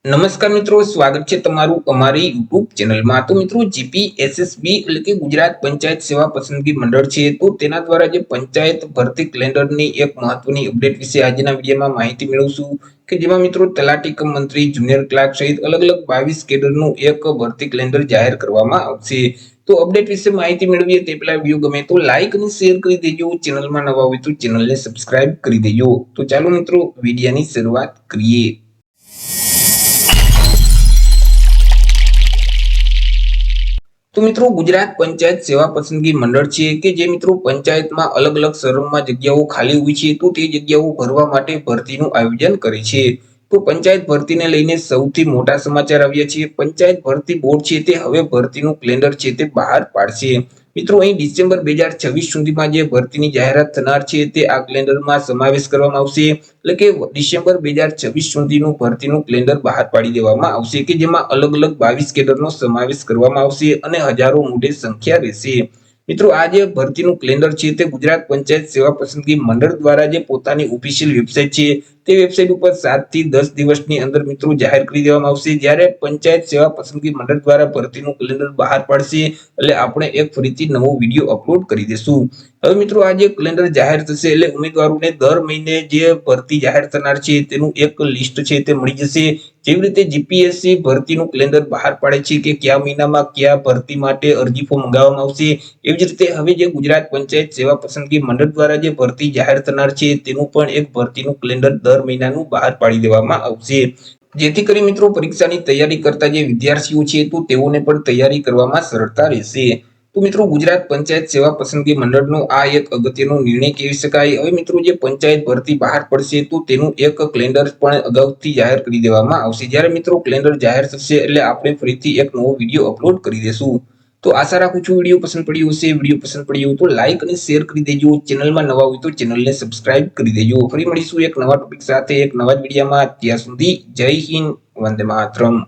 નમસ્કાર મિત્રો, સ્વાગત છે તમારું અમારી યુટ્યુબ ચેનલમાં। તો મિત્રો, જીપીએસએસબી એટલે કે ગુજરાત પંચાયત સેવા પસંદગી મંડળ છે, તો તેના દ્વારા જે પંચાયત ભરતી કેલેન્ડરની એક મહત્વની અપડેટ વિશે આજના વિડીયોમાં માહિતી મેળવશું કે જેમાં મિત્રો તલાટી કમ મંત્રી, જુનિયર ક્લાર્ક સહિત અલગ અલગ 22 કેડરનું એક ભરતી કેલેન્ડર જાહેર કરવામાં આવશે। તો અપડેટ વિશે માહિતી મેળવીએ તે પહેલા વિડીયો ગમે તો લાઈક અને શેર કરી દેજો, ચેનલમાં નવા હોય તો ચેનલને સબસ્ક્રાઇબ કરી દેજો। તો ચાલો મિત્રો, વિડીયોની શરૂઆત કરીએ। તો મિત્રો, ગુજરાત પંચાયત સેવા પસંદગી મંડળ છે કે જે મિત્રો પંચાયતમાં અલગ અલગ શહેરોમાં જગ્યાઓ ખાલી હોય છે, તો તે જગ્યાઓ ભરવા માટે ભરતીનું આયોજન કરે છે। તો પંચાયત ભરતીને લઈને સૌથી મોટા સમાચાર આવ્યા છે। પંચાયત ભરતી બોર્ડ છે તે હવે ભરતીનું કેલેન્ડર છે તે બહાર પાડશે। મિત્રો, અહીં ડિસેમ્બર 2026 સુધીમાં જે ભરતીની જાહેરાત થનાર છે તે આ કેલેન્ડરમાં સમાવેશ કરવામાં આવશે। એટલે કે ડિસેમ્બર 2026 સુધીનું ભરતીનું કેલેન્ડર બહાર પાડી દેવામાં આવશે કે જેમાં અલગ અલગ 22 કેડરનો સમાવેશ કરવામાં આવશે અને હજારો મોટી સંખ્યા રહેશે। મિત્રો, આ જે ભરતીનું કેલેન્ડર છે તે ગુજરાત પંચાયત સેવા પસંદગી મંડળ દ્વારા જે પોતાની ઓફિશિયલ વેબસાઇટ છે તે વેબસાઇટ ઉપર 7 થી 10 દિવસની અંદર મિત્રો જાહેર કરી દેવામાં આવશે। જ્યારે પંચાયત સેવા પસંદગી મંડળ દ્વારા ભરતીનું કેલેન્ડર બહાર પાડશે એટલે આપણે એક ફરીથી નવો વિડીયો અપલોડ કરી દેશું। હવે મિત્રો, આ જે કેલેન્ડર જાહેર થશે એટલે ઉમેદવારોને દર મહિને જે ભરતી જાહેર થનાર છે તેનું એક લિસ્ટ છે તે મળી જશે। જેવી રીતે જીપીએસસી ભરતીનું કેલેન્ડર બહાર પાડે છે કે કયા મહિનામાં કયા ભરતી માટે અરજી ફોર્મ મંગાવવામાં આવશે, એવી જ રીતે હવે જે ગુજરાત પંચાયત સેવા પસંદગી મંડળ દ્વારા જે ભરતી જાહેર થનાર છે તેનું પણ એક ભરતીનું કેલેન્ડર દર મહિનાનું બહાર પાડી દેવામાં આવશે, જેથી કરી મિત્રો પરીક્ષાની તૈયારી કરતા જે વિદ્યાર્થીઓ છે તો તેઓને પણ તૈયારી કરવામાં સરળતા રહેશે। તો મિત્રો, ગુજરાત પંચાયત સેવા પસંદગી મંડળનો આ એક અગત્યનો નિર્ણય કહી શકાય। હવે મિત્રો, જે પંચાયત ભરતી બહાર પડશે તો તેનું એક કેલેન્ડર પણ અગાઉથી જાહેર કરી દેવામાં આવશે। જ્યારે મિત્રો કેલેન્ડર જાહેર થશે એટલે આપણે ફરીથી એક નવો વિડીયો અપલોડ કરી દેશું। તો આશા રાખું છું વિડીયો પસંદ પડ્યો હશે। વિડીયો પસંદ પડ્યો તો લાઈક અને શેર કરી દેજો, ચેનલમાં નવા હોય તો ચેનલને સબસ્ક્રાઇબ કરી દેજો। ફરી મળીશું એક નવા ટોપિક સાથે એક નવા જ વિડીયોમાં। ત્યાં સુધી જય હિન્દ, વંદે માતરમ।